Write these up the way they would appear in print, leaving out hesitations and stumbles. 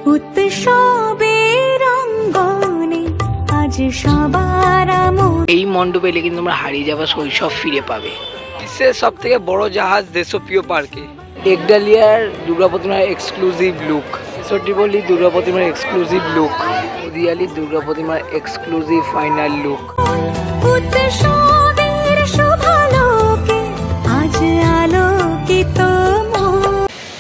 উৎসবের অঙ্গনে আজ সবার এই মণ্ডপে এলে কিন্তু তোমরা হারিয়ে যাওয়া শৈশব ফিরে পাবে। বিশ্বের সব থেকে বড় জাহাজ দেশপ্রিয় পার্কে একডালিয়ার দুর্গা প্রতিমার এক্সক্লুসিভ লুক, সটিবলি দুর্গা প্রতিমার এক্সক্লুসিভ লুক, মুদিয়ালি দুর্গা প্রতিমার exclusive final look.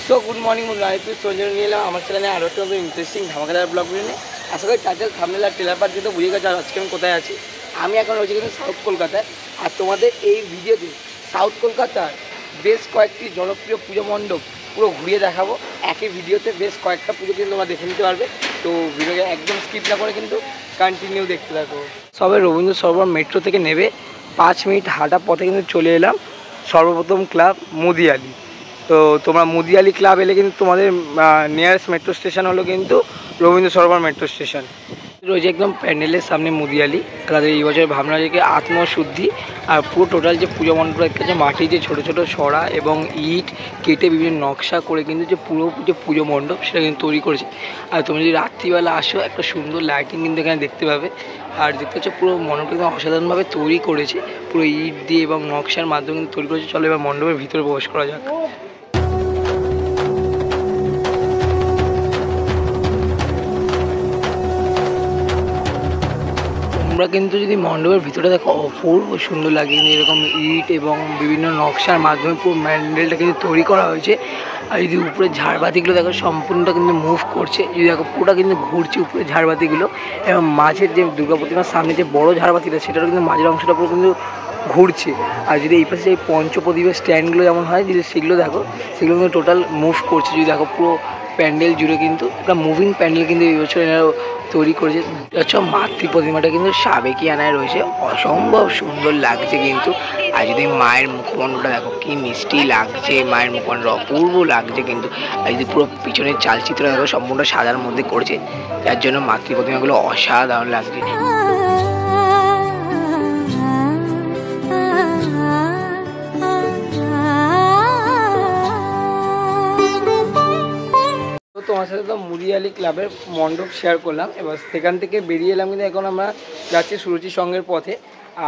So good morning বন্ধুরা, আমি সঞ্জয় নিয়ে এলাম আমার চ্যানেলে আরও একটা ইন্টারেস্টিং ধামাকাদার ব্লগ নিয়ে। আশা করি টাইটেল থাম্বনেল আর ট্রেলার পার্ট যেহেতু বুঝে গেছে আজকে আমি কোথায় আছি। আমি এখন রয়েছি কিন্তু সাউথ কলকাতায়, আর তোমাদের এই ভিডিওতে সাউথ কলকাতার বেশ কয়েকটি জনপ্রিয় পুজো মণ্ডপ পুরো ঘুরিয়ে দেখাবো। একই ভিডিওতে বেশ কয়েকটা পুজো কিন্তু তোমরা দেখে নিতে পারবে। তো ভিডিওকে একদম স্কিপ না করে কিন্তু কন্টিনিউ দেখতে থাকো। সবে রবীন্দ্র সরোবর মেট্রো থেকে নেবে 5 মিনিট হাঁটা পথে কিন্তু চলে এলাম সর্বপ্রথম ক্লাব মুদিয়ালি। তো তোমরা মুদিয়ালি ক্লাব এলে কিন্তু তোমাদের নিয়ারেস্ট মেট্রো স্টেশন হলো কিন্তু রবীন্দ্র সরোবর মেট্রো স্টেশন। রয়েছে একদম প্যান্ডেলের সামনে মুদিয়ালি। তাদের এই বছর ভাবনা হচ্ছে আত্মশুদ্ধি, আর পুরো টোটাল যে পুজো মণ্ডপ আছে মাটির যে ছোটো ছোটো সরা এবং ইট কেটে বিভিন্ন নকশা করে কিন্তু যে পুরো যে পুজো মণ্ডপ সেটা কিন্তু তৈরি করেছে। আর তুমি যদি রাত্রিবেলা আসো একটা সুন্দর লাইটিং কিন্তু এখানে দেখতে পাবে। আর দেখতে পাচ্ছ পুরো মণ্ডপটা কিন্তু অসাধারণভাবে তৈরি করেছে, পুরো ইট দিয়ে এবং নকশার মাধ্যমে কিন্তু তৈরি করেছে। চলো এবার মণ্ডপের ভিতরে প্রবেশ করা যাক। তোমরা কিন্তু যদি মণ্ডপের ভিতরে দেখো অপূর্ব সুন্দর লাগে, কিন্তু এরকম ইট এবং বিভিন্ন নকশার মাধ্যমে পুরো প্যান্ডেলটা কিন্তু তৈরি করা হয়েছে। আর যদি উপরে ঝাড়বাতিগুলো দেখো সম্পূর্ণটা কিন্তু মুভ করছে, যদি দেখো পুরোটা কিন্তু ঘুরছে উপরে ঝাড়বাতিগুলো, এবং মাঝের যে দুর্গা প্রতিমার সামনে যে বড় ঝাড়বাতিটা সেটারও কিন্তু মাঝের অংশটা পুরো কিন্তু ঘুরছে। আর যদি এই পাশে এই পঞ্চপ্রদীপের স্ট্যান্ডগুলো যেমন হয় যদি সেগুলো দেখো, সেগুলো কিন্তু টোটাল মুভ করছে। যদি দেখো পুরো প্যান্ডেল জুড়ে কিন্তু একটা মুভিং প্যান্ডেল কিন্তু এই বছর এরা তৈরি করেছে। আচ্ছা, মাতৃ প্রতিমাটা কিন্তু সাবেকিয়ানায় রয়েছে, অসম্ভব সুন্দর লাগছে কিন্তু। আর যদি মায়ের মুখমণ্ডলটা দেখো কি মিষ্টি লাগছে, মায়ের মুখমণ্ডল অপূর্ব লাগছে কিন্তু। আর যদি পুরো পিছনের চালচিত্র দেখো সম্পূর্ণ সাদার মধ্যে করেছে, যার জন্য মাতৃ প্রতিমাগুলো অসাধারণ লাগছে। তোমার সাথে তো মুদিয়ালি ক্লাবের মণ্ডপ শেয়ার করলাম, এবার সেখান থেকে বেরিয়ে এলাম কিন্তু এখন আমরা যাচ্ছি সুরুচি সঙ্গের পথে।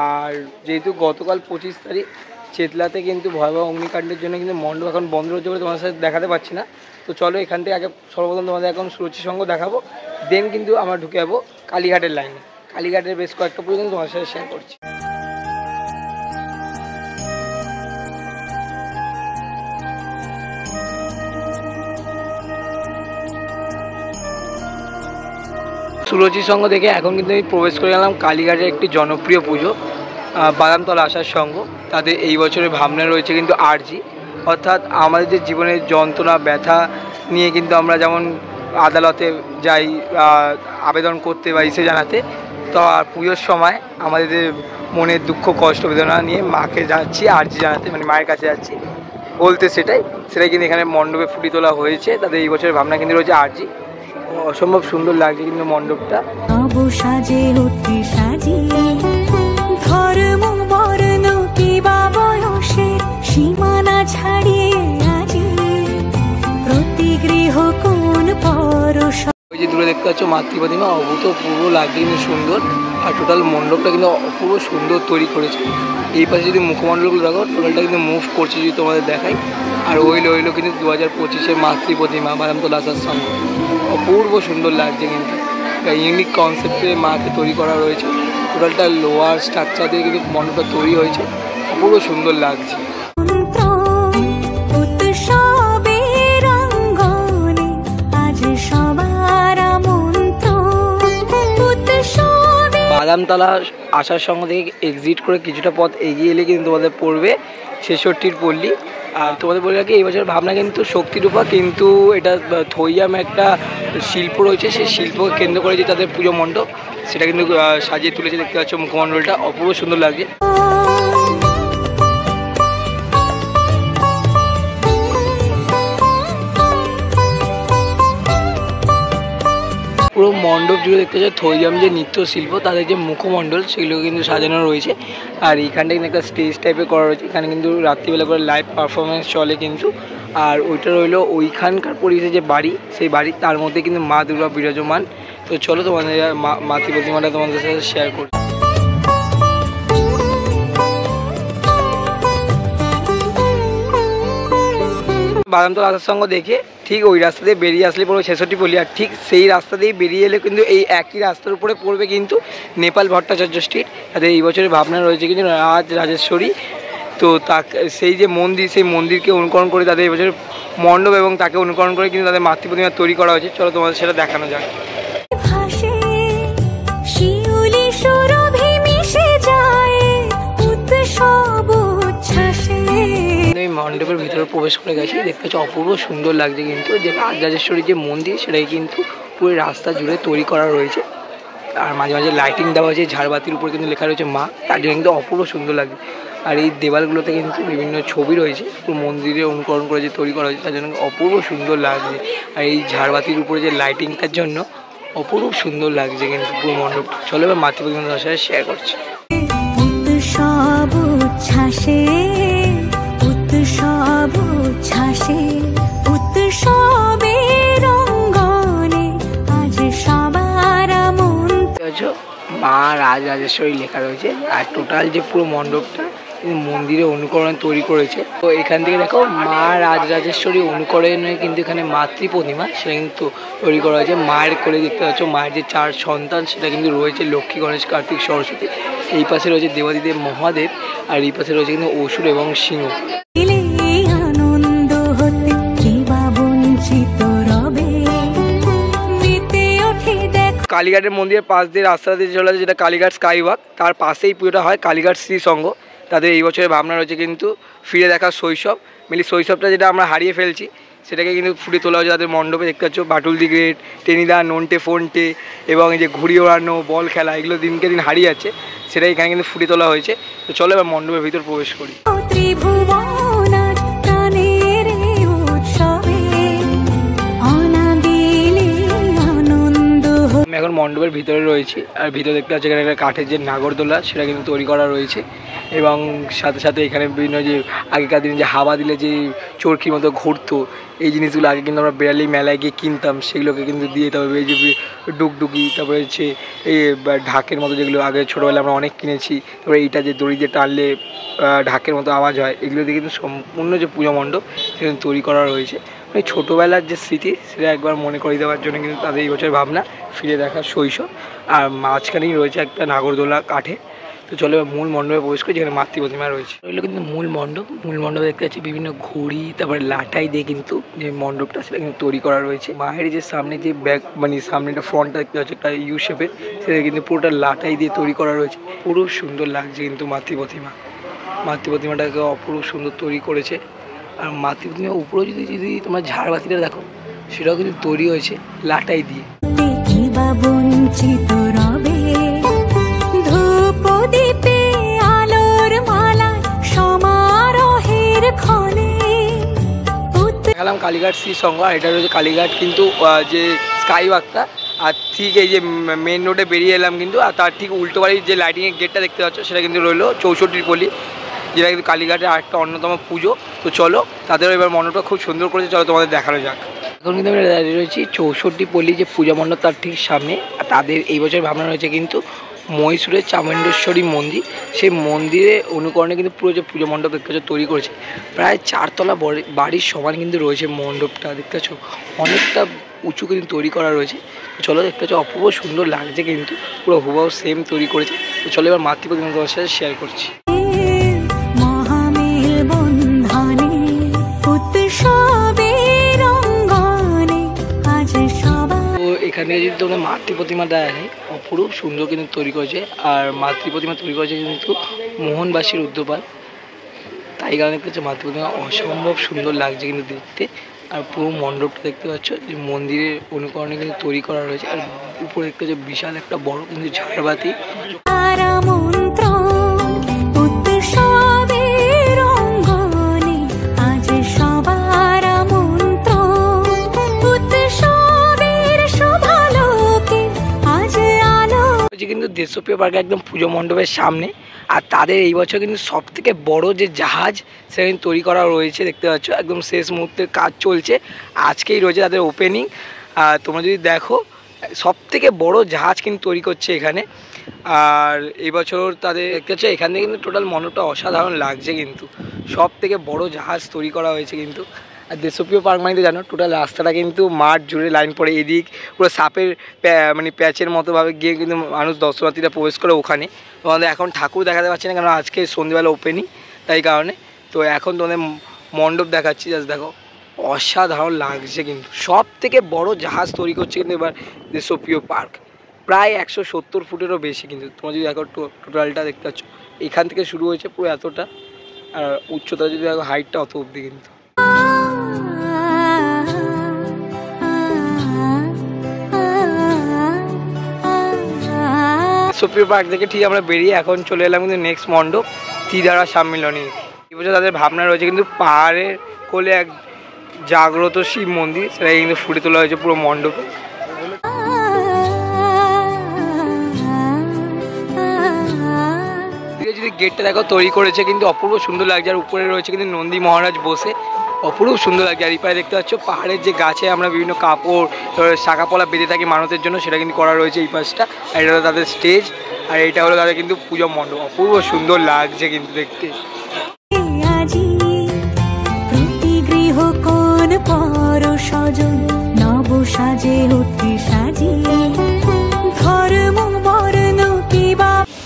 আর যেহেতু গতকাল 25 তারিখ চেতলাতে কিন্তু ভয়াবহ অগ্নিকাণ্ডের জন্য কিন্তু মণ্ডপ এখন বন্ধ হচ্ছে বলে তোমার সাথে দেখাতে পারছি না। তো চলো এখান থেকে আগে সর্বপ্রথম তোমাদের এখন সুরুচি সঙ্গ দেখাবো, দেন কিন্তু আমরা ঢুকে যাবো কালীঘাটের লাইনে। কালীঘাটের বেশ কয়েকটা পুজো কিন্তু তোমার সাথে শেয়ার করছি। সুরুচি সঙ্গ দেখে এখন কিন্তু আমি প্রবেশ করে গেলাম কালীঘাটের একটি জনপ্রিয় পুজো বাদামতলা আসার সঙ্গ। তাদের এই বছরের ভাবনা রয়েছে কিন্তু আরজি, অর্থাৎ আমাদের যে জীবনের যন্ত্রণা ব্যথা নিয়ে কিন্তু আমরা যেমন আদালতে যাই আবেদন করতে বা ইসে জানাতে, তো আর পুজোর সময় আমাদের মনের দুঃখ কষ্ট বেদনা নিয়ে মাকে যাচ্ছি আরজি জানাতে, মানে মায়ের কাছে যাচ্ছি বলতে, সেটাই কিন্তু এখানে মণ্ডপে ফুটিয়ে তোলা হয়েছে। তাদের এই বছরের ভাবনা কিন্তু রয়েছে আরজি। অসম্ভব সুন্দর লাগছে কিন্তু মণ্ডপটা। সীমানা ছাড়িয়ে আজি প্রতিগৃহ কোন পরশ। ওই যে দূরে দেখতে পাচ্ছ মাতৃ প্রতিমা, অভূতপূর্ব লাগছে কিন্তু সুন্দর। আর টোটাল মণ্ডপটা কিন্তু অপূর্ব সুন্দর তৈরি করেছে। এই পাশে যদি মুখমণ্ডলগুলো দেখো টোটালটা কিন্তু মুভ করছে, যদি তোমাদের দেখাই। আর ওইলো কিন্তু 2025-এর মাতৃ প্রতিমা বাদামতলা আসার সঙ্গে অপূর্ব সুন্দর লাগছে কিন্তু। ইউনিক কনসেপ্টে মাকে তৈরি করা রয়েছে, টোটালটা লোয়ার স্ট্রাকচার দিয়ে কিন্তু মণ্ডপটা তৈরি হয়েছে, অপূর্ব সুন্দর লাগছে। বাদামতলা আসার সঙ্গে থেকে এক্সিট করে কিছুটা পথ এগিয়ে এলে কিন্তু তোমাদের পড়বে 66-র পল্লী। আর তোমাদের বলে রাখি এই বছর ভাবনা কিন্তু শক্তিরূপা, কিন্তু এটা থইয়াম একটা শিল্প রয়েছে, সেই শিল্পকে কেন্দ্র করে যে তাদের পুজো মণ্ডপ সেটা কিন্তু সাজিয়ে তুলেছে। দেখতে পাচ্ছ মুখমণ্ডলটা অপূর্ব সুন্দর লাগছে। পুরো মণ্ডপ জুড়ে দেখতে পাচ্ছ থইয়াম যে নৃত্যশিল্প তাদের যে মুখমণ্ডল সেগুলো কিন্তু সাজানো রয়েছে। আর এইখানটা কিন্তু একটা স্টেজ টাইপের করা রয়েছে, এখানে কিন্তু রাত্রিবেলা করে লাইভ পারফরমেন্স চলে কিন্তু। আর ওইটা রইলো ওইখানকার পরিবেশে যে বাড়ি, সেই বাড়ি তার মধ্যে কিন্তু মা দুর্গা বিরাজমান। তো চলো তোমাদের মাতৃ প্রতিমাটা তোমাদের সাথে শেয়ার করি। বাদামতলা আসার সঙ্গে দেখে ঠিক ওই রাস্তা দিয়ে বেরিয়ে আসলে পড়বে 66 পল্লী, আর ঠিক সেই রাস্তা দিয়ে বেরিয়ে এলে কিন্তু এই একই রাস্তার উপরে পড়বে কিন্তু নেপাল ভট্টাচার্য স্ট্রিট। তাদের এই বছরের ভাবনা রয়েছে কিন্তু রাজরাজেশ্বরী। তো সেই যে মন্দির, সেই মন্দিরকে অনুকরণ করে তাদের এই বছরের মণ্ডপ এবং তাকে অনুকরণ করে কিন্তু তাদের মাতৃ প্রতিমা তৈরি করা হয়েছে। চলো তোমাদের সেটা দেখানো যাক। আমি মণ্ডপের ভিতরে প্রবেশ করে গেছি, দেখতে পাচ্ছি অপূর্ব সুন্দর লাগছে কিন্তু যে রাজরাজেশ্বরীর যে মন্দির সেটাই কিন্তু পুরো রাস্তা জুড়ে তৈরি করা রয়েছে। আর মাঝে মাঝে লাইটিং দেওয়া হয়েছে, ঝাড়বাতির উপরে কিন্তু লেখা রয়েছে মা, তার জন্য কিন্তু অপূর্ব সুন্দর লাগছে। আর এই দেওয়ালগুলোতে কিন্তু বিভিন্ন ছবি রয়েছে, পুরো মন্দিরে অনুকরণ করে যে তৈরি করা হয়েছে তার জন্য অপূর্ব সুন্দর লাগছে। আর এই ঝাড়বাতির উপরে যে লাইটিংটার জন্য অপূর্ব সুন্দর লাগছে কিন্তু পুরো মণ্ডপটা। চলো এবার মাতৃ প্রতিমার সাথে শেয়ার করছি। মা রাজরাজেশ্বরী লেখা রয়েছে, আর টোটাল যে পুরো মণ্ডপটা মন্দিরে অনুকরণ তৈরি করেছে। তো এখান থেকে দেখো মা রাজরাজেশ্বরী অনুকরণে কিন্তু এখানে মাতৃ প্রতিমা সেটা কিন্তু তৈরি করা হয়েছে। মায়ের কোলে দেখতে পাচ্ছ মায়ের যে 4 সন্তান সেটা কিন্তু রয়েছে, লক্ষ্মী, গণেশ, কার্তিক, সরস্বতী। এই পাশে রয়েছে দেবাদিদেব মহাদেব, আর এই পাশে রয়েছে কিন্তু অসুর এবং সিংহ। কালীঘাটের মন্দিরের পাশ দিয়ে রাস্তা দিয়ে চলে আছে যেটা কালীঘাট স্কাই ওয়াক, তার পাশেই পুজোটা হয় কালীঘাট শ্রী সংঘ। তাদের এই বছরের ভাবনা রয়েছে কিন্তু ফিরে দেখা শৈশব, মিলি শৈশবটা যেটা আমরা হারিয়ে ফেলছি সেটাকে কিন্তু ফুটিয়ে তোলা হয়েছে তাদের মণ্ডপে। দেখতে পাচ্ছ বাটুল দি গ্রেট, টেনিদা, নন্টে ফোনটে এবং এই যে ঘুড়ি ওড়ানো, বল খেলা, এগুলো দিনকে দিন হারিয়ে যাচ্ছে, সেটাই এখানে কিন্তু ফুটিয়ে তোলা হয়েছে। তো চলো এবার মণ্ডপের ভিতর প্রবেশ করি। আমি এখন মণ্ডপের ভিতরে রয়েছি, আর ভিতরে দেখতে পাচ্ছি এখানে একটা কাঠের যে নাগরদোলা সেটা কিন্তু তৈরি করা রয়েছে, এবং সাথে সাথে এখানে বিভিন্ন যে আগেকার দিনে যে হাওয়া দিলে যে চরকির মতো ঘুরতো, এই জিনিসগুলো আগে কিন্তু আমরা বেড়ালি মেলায় গিয়ে কিনতাম, সেগুলোকে কিন্তু দিয়ে, তারপরে এই যে ডুগডুগি, তারপরে হচ্ছে এই ঢাকের মতো যেগুলো আগে ছোটোবেলায় আমরা অনেক কিনেছি, তারপরে এইটা যে দড়ি দিয়ে টানলে ঢাকের মতো আওয়াজ হয়, এগুলো দিয়ে কিন্তু সম্পূর্ণ যে পূজা মণ্ডপ সেখানে তৈরি করা রয়েছে। মানে ছোটোবেলার যে স্মৃতি সেটা একবার মনে করিয়ে দেওয়ার জন্য কিন্তু তাদের এই বছর ভাবনা ফিরে দেখা শৈশব। আর মাঝখানেই রয়েছে একটা নাগরদোলা কাঠে। তো চলো মূল মণ্ডপে প্রবেশ করি যেখানে মাতৃ প্রতিমা রয়েছে। এগুলো কিন্তু মূল মণ্ডপে দেখতে পাচ্ছি বিভিন্ন ঘড়ি, তারপরে লাটাই দিয়ে কিন্তু যে মণ্ডপটা সেটা কিন্তু তৈরি করা রয়েছে। মায়ের যে সামনে যে ব্যাক মানে সামনে একটা ফ্রন্টটা দেখতে পাচ্ছি একটা ইউ শেপের, সেটা কিন্তু পুরোটা লাটাই দিয়ে তৈরি করা রয়েছে। পুরো সুন্দর লাগছে কিন্তু মাতৃ প্রতিমাটাকে অপূর্ব সুন্দর তৈরি করেছে। আর মাতৃ প্রতিমার উপরেও যদি তোমার ঝাড়বাতিটা দেখো সেটাও কিন্তু তৈরি হয়েছে লাটাই দিয়ে। দেখালাম কালীঘাট শ্রী সংঘ, আর এটা রয়েছে কালীঘাট কিন্তু যে স্কাই ওয়াকটা, আর ঠিক এই যে মেন রোডে বেরিয়ে এলাম কিন্তু, আর তার ঠিক উল্টো বাড়ির যে লাইটিংয়ের গেটটা দেখতে পাচ্ছ সেটা কিন্তু রইলো 64 পল্লী, যেটা কিন্তু কালীঘাটের আরেকটা অন্যতম পুজো। তো চলো তাদের এবার মণ্ডপটা খুব সুন্দর করেছে, চলো তোমাদের দেখানো যাক। এখন কিন্তু আমরা দাঁড়িয়ে রয়েছি 64 পল্লী যে পূজা মণ্ডপ তার ঠিক সামনে। আর তাদের এই বছর ভাবনা রয়েছে কিন্তু মহীশূরের চামুণ্ডেশ্বরী মন্দির, সেই মন্দিরে অনুকরণে কিন্তু পুরো যে পুজো মণ্ডপ দেখতে পাচ্ছ তৈরি করেছে। প্রায় 4 তলা বাড়ির সমান কিন্তু রয়েছে মণ্ডপটা, দেখতে পাচ্ছ অনেকটা উঁচু কিন্তু তৈরি করা রয়েছে। চলো দেখতে পাচ্ছ অপূর্ব সুন্দর লাগছে কিন্তু, পুরো হুবহু সেম তৈরি করেছে। তো চলো এবার মাতৃ প্রতিমা তোমার সাথে শেয়ার করছি। এখানে যদি তোমরা মাতৃ প্রতিমাটা আছে অপূর্ব সুন্দর কিন্তু তৈরি করেছে। আর মাতৃ প্রতিমা তৈরি করেছে কিন্তু মোহনবাসীর উদ্যোপায়, তাই কারণে দেখতে পাচ্ছ মাতৃ প্রতিমা অসম্ভব সুন্দর লাগছে কিন্তু দেখতে। আর পুরো মণ্ডপটা দেখতে পাচ্ছ যে মন্দিরের অনুকরণে কিন্তু তৈরি করা রয়েছে। আর উপরে দেখতে পাচ্ছ বিশাল একটা বড় কিন্তু ঝাড়বাতি। কিন্তু কিন্তু দেশপ্রিয় পার্কে একদম পুজো মণ্ডপের সামনে। আর তাদের এই বছর কিন্তু সবথেকে বড় যে জাহাজ সেটা কিন্তু তৈরি করা রয়েছে, দেখতে পাচ্ছ একদম শেষ মুহূর্তের কাজ চলছে, আজকেই রয়েছে তাদের ওপেনিং। আর তোমরা যদি দেখো সবথেকে বড় জাহাজ কিন্তু তৈরি করছে এখানে। আর এই বছর তাদের দেখতে পাচ্ছ এখান থেকে কিন্তু টোটাল মণ্ডপটা অসাধারণ লাগছে, কিন্তু সবথেকে বড় জাহাজ তৈরি করা হয়েছে কিন্তু। আর দেশপ্রিয় পার্ক মানে তো জানো টোটাল রাস্তাটা কিন্তু মাঠ জুড়ে লাইন পড়ে, এদিক পুরো সাপের মানে প্যাচের মতোভাবে গিয়ে কিন্তু মানুষ দর্শনার্থীরা প্রবেশ করে ওখানে। তোমাদের এখন ঠাকুর দেখাতে পারছি না, কারণ আজকে সন্ধ্যেবেলা ওপেনিং, তাই কারণে। তো এখন তোমাদের মণ্ডপ দেখাচ্ছি, জাস্ট দেখো অসাধারণ লাগছে কিন্তু। সব থেকে বড় জাহাজ তৈরি করছে কিন্তু এবার দেশপ্রিয় পার্ক, প্রায় 170 ফুটেরও বেশি কিন্তু। তোমরা যদি দেখো টোটালটা দেখতে পাচ্ছ, এখান থেকে শুরু হয়েছে পুরো এতটা, আর উচ্চতা যদি দেখো হাইটটা অত অবধি কিন্তু। দেশপ্রিয় পার্ক থেকে ঠিক আমরা বেরিয়ে এখন চলে এলাম কিন্তু নেক্সট মণ্ডপ ত্রিধারা সম্মিলনী। এবছর তাদের ভাবনা রয়েছে কিন্তু পাহাড়ের কোলে এক জাগ্রত শিব মন্দির, সেটা কিন্তু ফুটে তোলা হয়েছে পুরো মণ্ডপে। যদি গেটটা দেখো তৈরি করেছে কিন্তু অপূর্ব সুন্দর লাগছে, আর উপরে রয়েছে কিন্তু নন্দী মহারাজ বসে, অপূর্ব সুন্দর লাগছে। আর এই পায়ে দেখতে পাচ্ছ পাহাড়ের যে গাছে আমরা বিভিন্ন কাপড় শাঁখাপলা বেঁধে থাকি মানুষের জন্য, সেটা কিন্তু করা রয়েছে এই পাশটা। আর এটা হলো তাদের স্টেজ, আর এইটা হলো তাদের কিন্তু পূজা মণ্ডপ, অপূর্ব সুন্দর লাগছে কিন্তু দেখতে।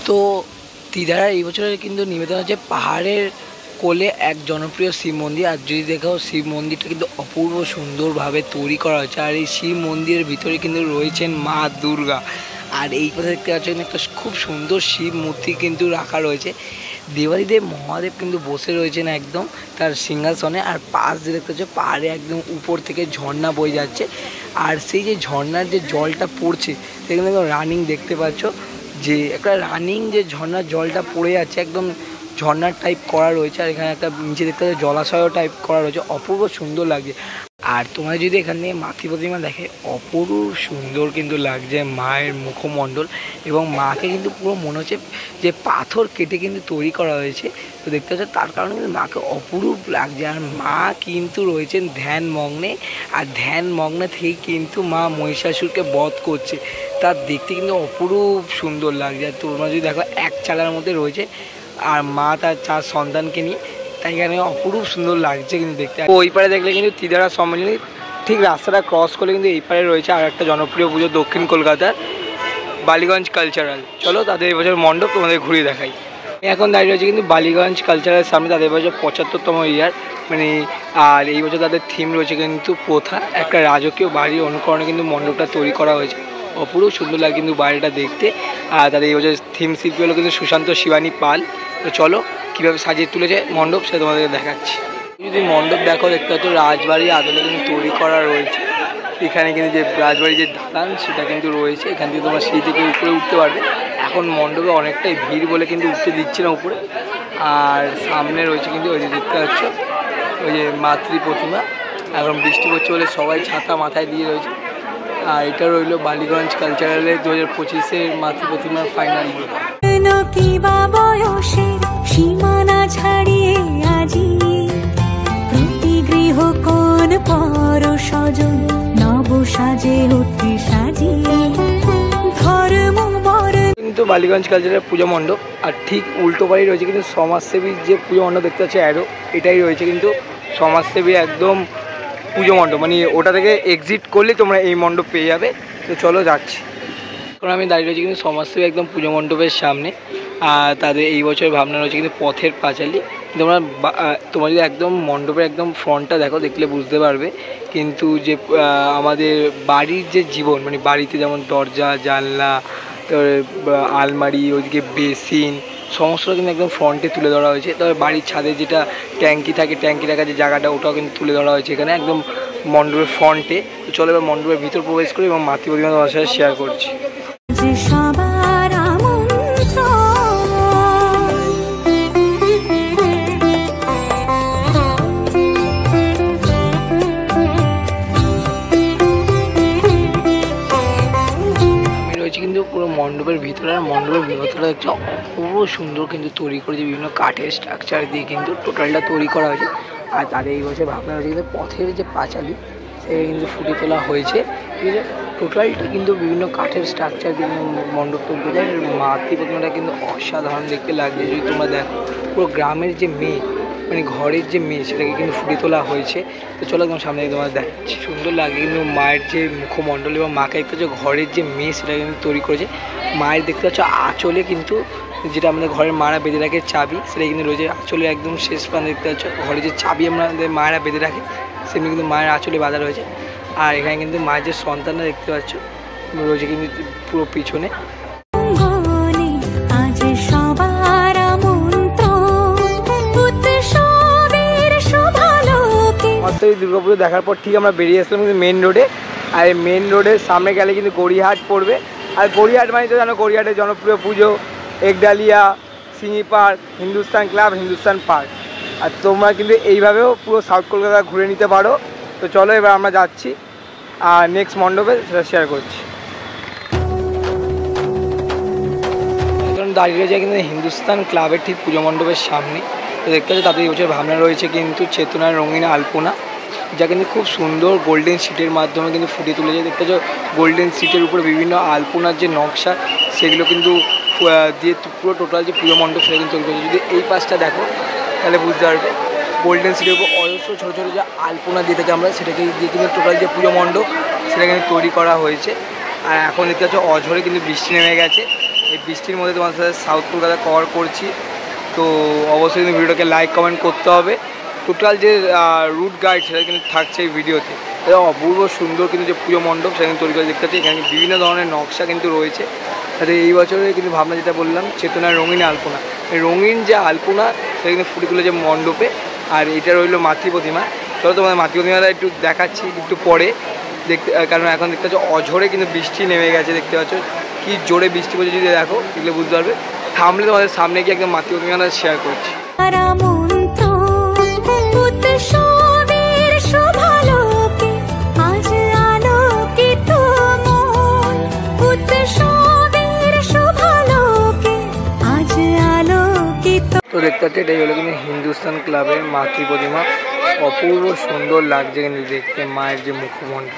তো ত্রিধারার এই বছরের কিন্তু নিবেদন হচ্ছে পাহাড়ের কোলে এক জনপ্রিয় শিব মন্দির। আর যদি দেখো শিব মন্দিরটা কিন্তু অপূর্ব সুন্দরভাবে তৈরি করা হয়েছে, আর এই শিব মন্দিরের ভিতরে কিন্তু রয়েছেন মা দুর্গা। আর এই কথা দেখতে পাচ্ছেন একটা খুব সুন্দর শিব মূর্তি কিন্তু রাখা রয়েছে। দেবাদিদেব মহাদেব কিন্তু বসে রয়েছেন একদম তার সিংহাসনে, আর পাশ দিয়ে দেখতে পাচ্ছ পাহাড়ে একদম উপর থেকে ঝর্ণা বয়ে যাচ্ছে। আর সেই যে ঝর্ণার যে জলটা পড়ছে সেখানে একদম রানিং দেখতে পাচ্ছ, যে একটা রানিং যে ঝর্ণার জলটা পড়ে যাচ্ছে, একদম ঝর্ণার টাইপ করা রয়েছে। আর এখানে একটা নিচে দেখতে পাচ্ছ জলাশয় টাইপ করা রয়েছে, অপূর্ব সুন্দর লাগছে। আর তোমরা যদি এখান থেকে মাতৃ প্রতিমা দেখে অপূর্ব সুন্দর কিন্তু লাগছে মায়ের মুখমণ্ডল, এবং মাকে কিন্তু পুরো মনে হচ্ছে যে পাথর কেটে কিন্তু তৈরি করা হয়েছে। তো দেখতে পাচ্ছ তার কারণে কিন্তু মাকে অপরূপ লাগছে। আর মা কিন্তু রয়েছেন ধ্যান মগ্নে, আর ধ্যান মগ্নে থেকেই কিন্তু মা মহিষাসুরকে বধ করছে, তার দেখতে কিন্তু অপরূপ সুন্দর লাগছে। আর তোমরা যদি দেখো এক চালার মধ্যে রয়েছে, আর মা তার 4 সন্তানকে নিয়ে, তাই এখানে অপরূপ সুন্দর লাগছে কিন্তু দেখতে। ওই পারে দেখলে কিন্তু ত্রিধারা সম্মিলনী, ঠিক রাস্তাটা ক্রস করলে কিন্তু এই পারে রয়েছে আর একটা জনপ্রিয় পুজো দক্ষিণ কলকাতার বালিগঞ্জ কালচারাল। চলো তাদের এবছর মণ্ডপ তোমাদের ঘুরিয়ে দেখাই। এখন দাঁড়িয়ে রয়েছে কিন্তু বালিগঞ্জ কালচারালের সামনে, তাদের এবছর 75তম ইয়ার মানে। আর এই বছর তাদের থিম রয়েছে কিন্তু প্রথা, একটা রাজকীয় বাড়ির অনুকরণে কিন্তু মণ্ডপটা তৈরি করা হয়েছে, অপূর্ব সুন্দর লাগে কিন্তু বাড়িটা দেখতে। আর তাদের এই বছর থিম শিল্পী হলো কিন্তু সুশান্ত শিবানী পাল। তো চলো কীভাবে সাজিয়ে তুলেছে মণ্ডপ সেটা তোমাদেরকে দেখাচ্ছি। যদি মণ্ডপ দেখো দেখতে পাচ্ছ রাজবাড়ির আদলে কিন্তু তৈরি করা রয়েছে, এখানে কিন্তু যে রাজবাড়ির যে দালান সেটা কিন্তু রয়েছে, এখান থেকে তোমরা সেই থেকে উপরে উঠতে পারবে। এখন মণ্ডপে অনেকটাই ভিড় বলে কিন্তু উঠতে দিচ্ছে না উপরে। আর সামনে রয়েছে কিন্তু ওই যে দেখতে পাচ্ছ ওই যে মাতৃ প্রতিমা, এখন বৃষ্টি পড়ছে বলে সবাই ছাতা মাথায় দিয়ে রয়েছে। আর এটা রইল বালিগঞ্জ কালচারালের 2025-এর মাতৃ প্রতিমার ফাইনাল। সীমানা ছাড়িয়ে আজি প্রতি গৃহ কোন পর স্বজন নব সাজে উঠে সাজিয়ে ধর্ম বরণ। কিন্তু বালিগঞ্জ কালচারাল পূজা মণ্ডপ, আর ঠিক উল্টো পাড়ে রয়েছে কিন্তু সমাজসেবীর যে পুজো মণ্ডপ দেখতে পাচ্ছি অ্যারো, এটাই রয়েছে কিন্তু সমাজসেবী একদম পুজো মণ্ডপ, মানে ওটা থেকে এক্সিট করলে তোমরা এই মণ্ডপ পেয়ে যাবে। তো চলো যাচ্ছি। এখন আমি দাঁড়িয়ে রয়েছি কিন্তু সমাজসেবী একদম পুজো মণ্ডপের সামনে। আর তাদের এই বছর ভাবনা রয়েছে কিন্তু পথের পাঁচালী। তোমরা যদি একদম মণ্ডপের একদম ফ্রন্টটা দেখো, দেখলে বুঝতে পারবে কিন্তু যে আমাদের বাড়ির যে জীবন, মানে বাড়িতে যেমন দরজা জানলা, তারপরে আলমারি, ওইদিকে বেসিন, সমস্তটা কিন্তু একদম ফ্রন্টে তুলে ধরা হয়েছে। তবে বাড়ির ছাদে যেটা ট্যাঙ্কি থাকে, ট্যাঙ্কি রাখার যে জায়গাটা, ওটাও কিন্তু তুলে ধরা হয়েছে এখানে একদম মণ্ডপের ফ্রন্টে। তো চলো এবার মণ্ডপের ভিতর প্রবেশ করি এবং মাতৃ প্রতিমা তোমার সাথে শেয়ার করছি। পুরো মণ্ডপের ভিতরে, আর মণ্ডপের ভিতরে হচ্ছে অপূর্ব সুন্দর কিন্তু তৈরি করেছে, বিভিন্ন কাঠের স্ট্রাকচার দিয়ে কিন্তু টোটালটা তৈরি করা হয়েছে। আর তাদের এই বছর ভাবনা হয়েছে কিন্তু পথের যে পাঁচালী সেটা কিন্তু ফুটে তোলা হয়েছে। টোটালটা কিন্তু বিভিন্ন কাঠের স্ট্রাকচার দিয়ে মণ্ডপ তৈরি করেছে। মাতৃ প্রতিমাটা কিন্তু অসাধারণ দেখতে লাগছে। যদি তোমরা দেখো পুরো গ্রামের যে মেয়ে, মানে ঘরের যে মেয়ে, সেটাকে কিন্তু ফুটে তোলা হয়েছে। তো চলো একদম সামনে তোমার দেখাচ্ছি, সুন্দর লাগে কিন্তু মায়ের যে মুখমণ্ডল এবং মাকে দেখতে পাচ্ছ ঘরের যে মেয়ে সেটা কিন্তু তৈরি করেছে। মায়ের দেখতে পাচ্ছ আঁচলে কিন্তু যেটা আমাদের ঘরের মারা বেঁধে রাখে চাবি, সেটা কিন্তু রয়েছে আঁচলে একদম শেষ প্রান্তে দেখতে পাচ্ছ। ঘরে যে চাবি আমাদের মায়েরা বেঁধে রাখে সেমনি কিন্তু মায়ের আঁচলে বাঁধা রয়েছে। আর এখানে কিন্তু মায়ের যে সন্তানরা দেখতে পাচ্ছ রয়েছে কিন্তু পুরো পিছনে। দুর্গাপুজো দেখার পর ঠিক আমরা বেরিয়ে আসলাম কিন্তু মেন রোডে। আর এই মেন রোডের সামনে গেলে কিন্তু গড়িয়াহাট পড়বে। আর গড়িয়াহাট মানে তো জানো গড়িয়াহাটের জনপ্রিয় পুজো Ekdalia, Singhi park, Hindustan club, Hindustan park. আর তোমরা কিন্তু এইভাবেও পুরো সাউথ কলকাতা ঘুরে নিতে পারো। তো চলো এবার আমরা যাচ্ছি আর নেক্সট মণ্ডপে সেটা শেয়ার করছি। এখন দাঁড়িয়ে রয়েছে কিন্তু হিন্দুস্তান ক্লাবের ঠিক পুজো মণ্ডপের সামনে। তো দেখতে পাচ্ছি তাদের এই বছর ভাবনা রয়েছে কিন্তু চেতনার রঙিন আলপনা, যা কিন্তু খুব সুন্দর গোল্ডেন শিটের মাধ্যমে কিন্তু ফুটিয়ে তুলেছে। দেখতে পাচ্ছ গোল্ডেন শিটের উপরে বিভিন্ন আলপনার যে নকশা সেগুলো কিন্তু দিয়ে পুরো টোটাল যে পুজো মণ্ডপ সেটা কিন্তু তৈরি করেছে। যদি এই পাশটা দেখো তাহলে বুঝতে পারবে গোল্ডেন শিটের উপর অজস্র ছোটো ছোটো যে আলপনা দিয়ে থাকে আমরা, সেটাকে দিয়ে কিন্তু টোটাল যে পুজো মণ্ডপ সেটা কিন্তু তৈরি করা হয়েছে। আর এখন দেখতে পাচ্ছ অঝরে কিন্তু বৃষ্টি নেমে গেছে। এই বৃষ্টির মধ্যে তোমার সাথে সাউথ কলকাতা কভার করছি। তো অবশ্যই কিন্তু ভিডিওটাকে লাইক কমেন্ট করতে হবে। টোটাল যে রুট গাইড সেটা কিন্তু থাকছে এই ভিডিওতে। এটা অপূর্ব সুন্দর কিন্তু যে পুজো মণ্ডপ সেটা কিন্তু তৈরি করে দেখতে পাচ্ছি। এখানে বিভিন্ন ধরনের নকশা কিন্তু রয়েছে। তাতে এই বছরে কিন্তু ভাবনা যেটা বললাম চেতনার রঙিন আলপনা, এই রঙিন যে আলপনা সেটা কিন্তু ফুটে তুলেছে মণ্ডপে। আর এটা রইলো মাতৃ প্রতিমা। চলো তোমাদের মাতৃ প্রতিমাটা একটু দেখাচ্ছি একটু পরে দেখতে, কারণ এখন দেখতে পাচ্ছ অঝরে কিন্তু বৃষ্টি নেমে গেছে। দেখতে পাচ্ছ কি জোরে বৃষ্টি পড়ছে, যদি দেখো এগুলো বুঝতে পারবে। থামলে তোমাদের সামনে গিয়ে একদম মাতৃ প্রতিমাটা শেয়ার করছি। তো দেখতে পাচ্ছি এটাই হলো কিন্তু হিন্দুস্তান ক্লাবের মাতৃ প্রতিমা। অপূর্ব সুন্দর লাগছে কিন্তু দেখতে মায়ের যে মুখমণ্ডল।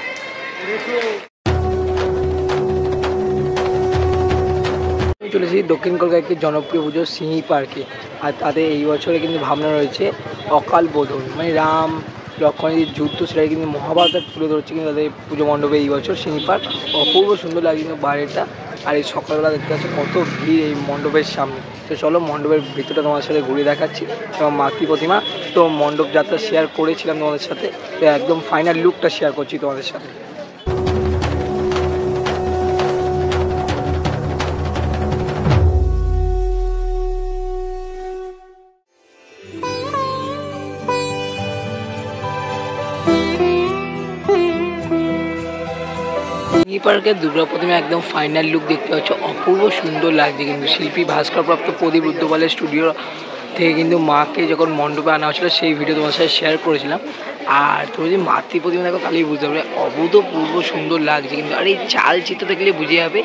আমি চলেছি দক্ষিণ কলকাতার একটি জনপ্রিয় পুজো সিঙ্গি পার্কে। আর তাদের এই বছরে কিন্তু ভাবনা রয়েছে অকাল বোধন, মানে রাম লক্ষ্মণের যুদ্ধ সেটাই কিন্তু মহাভারত তুলে ধরছে কিন্তু তাদের পুজো মণ্ডপে এই বছর সিঙ্গি পার্ক। অপূর্ব সুন্দর লাগে কিন্তু বাইরেটা। আর এই সকালবেলা দেখতে পাচ্ছ কত ভিড় এই মণ্ডপের সামনে। তো চলো মণ্ডপের ভিতরটা তোমার সাথে ঘুরে দেখাচ্ছি এবং মাতৃ প্রতিমা তো মণ্ডপ যাত্রা শেয়ার করেছিলাম তোমাদের সাথে। তো একদম ফাইনাল লুকটা শেয়ার করছি তোমাদের সাথে। সিঙ্গি পার্কের দুর্গা প্রতিমা একদম ফাইনাল লুক দেখতে পাচ্ছ, অপূর্ব সুন্দর লাগছে কিন্তু। শিল্পী ভাস্করপ্রাপ্ত প্রদীপ রুদ্রপালের স্টুডিও থেকে কিন্তু মাকে যখন মণ্ডপে আনা হচ্ছিলো সেই ভিডিও তোমার সাথে শেয়ার করেছিলাম। আর তুমি যদি মাতৃ প্রতিমা দেখো তাহলেই বুঝতে পারবে অভূতপূর্ব সুন্দর লাগছে কিন্তু। আর এই চালচিত্র দেখলে বুঝে যাবে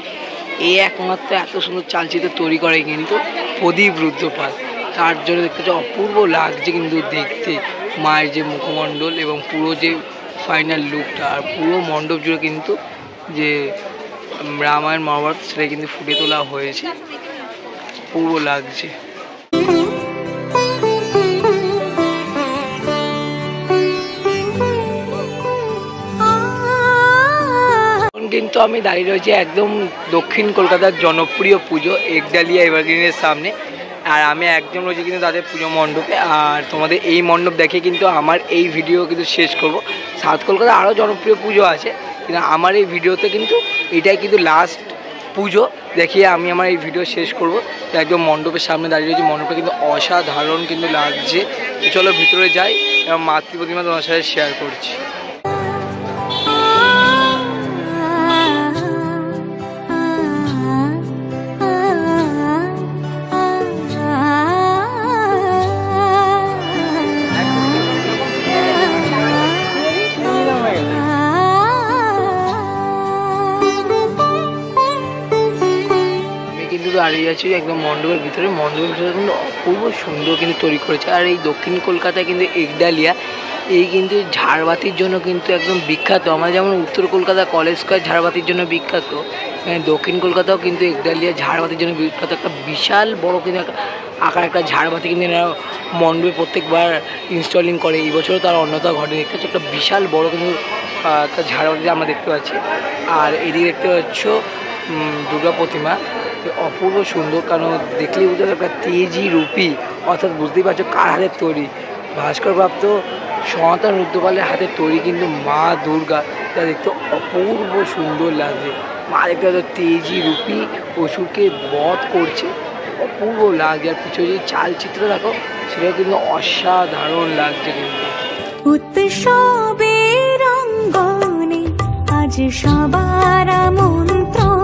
এই একমাত্র এত সুন্দর চালচিত্র তৈরি করে কিন্তু প্রদীপ রুদ্রপাল। তার জন্য দেখতে পাচ্ছ অপূর্ব লাগছে কিন্তু দেখতে মায়ের যে মুখমণ্ডল এবং পুরো যে ফাইনাল লুকটা। আর পুরো মণ্ডপ জুড়ে কিন্তু যে রামায়ণ মহাভারত সেটা কিন্তু ফুটে তোলা হয়েছে, পূর্ব লাগছে। কিন্তু আমি দাঁড়িয়ে রয়েছি একদম দক্ষিণ কলকাতার জনপ্রিয় পুজো একডালিয়া এভারগ্রিনের সামনে। আর আমি একদম রয়েছি কিন্তু তাদের পুজো মণ্ডপে। আর তোমাদের এই মণ্ডপ দেখে কিন্তু আমার এই ভিডিও কিন্তু শেষ করব। সাউথ কলকাতায় আরও জনপ্রিয় পুজো আছে কিন্তু আমার এই ভিডিওতে কিন্তু এটাই কিন্তু লাস্ট পুজো দেখিয়ে আমি আমার এই ভিডিও শেষ করব। তো একদম মণ্ডপের সামনে দাঁড়িয়ে রয়েছি, মণ্ডপটা কিন্তু অসাধারণ কিন্তু লাগছে। চলো ভিতরে যাই এবং মাতৃ প্রতিমা তোমার সাথে শেয়ার করছি। দাঁড়িয়ে আছি একদম মণ্ডপের ভিতরে কিন্তু অপূর্ব সুন্দর কিন্তু তৈরি করেছে। আর এই দক্ষিণ কলকাতায় কিন্তু একডালিয়া এই কিন্তু ঝাড়বাতির জন্য কিন্তু একদম বিখ্যাত। আমরা যেমন উত্তর কলকাতা কলেজ স্কোয়ার ঝাড়বাতির জন্য বিখ্যাত, দক্ষিণ কলকাতাও কিন্তু একডালিয়া ঝাড়বাতির জন্য বিখ্যাত। একটা বিশাল বড় কিন্তু একটা ঝাড়বাতি কিন্তু এরা মণ্ডপে প্রত্যেকবার ইনস্টলিং করে। এই বছরও তার অন্যতা ঘটে। দেখতে পাচ্ছি একটা বিশাল বড় কিন্তু একটা ঝাড়বাতি আমরা দেখতে পাচ্ছি। আর এদিকে দেখতে পাচ্ছ দুর্গা প্রতিমা, অপূর্ব সুন্দর, কারণ দেখলেই বুঝতে একটা তেজি রূপী, অর্থাৎ বুঝতেই পারছো কার হাতের তৈরি, ভাস্করপ্রাপ্ত সনাতন রুদ্রপালের হাতের তৈরি কিন্তু মা দুর্গা, যা দেখতে অপূর্ব সুন্দর লাগছে। মা দেখতে পাচ্ছ তেজি রূপী অসুরকে বধ করছে, অপূর্ব লাগছে। আর পিছনে যদি চালচিত্র দেখো সেটাও কিন্তু অসাধারণ লাগছে। কিন্তু উৎসবের অঙ্গনে আজ সবার আমন্ত্রণ।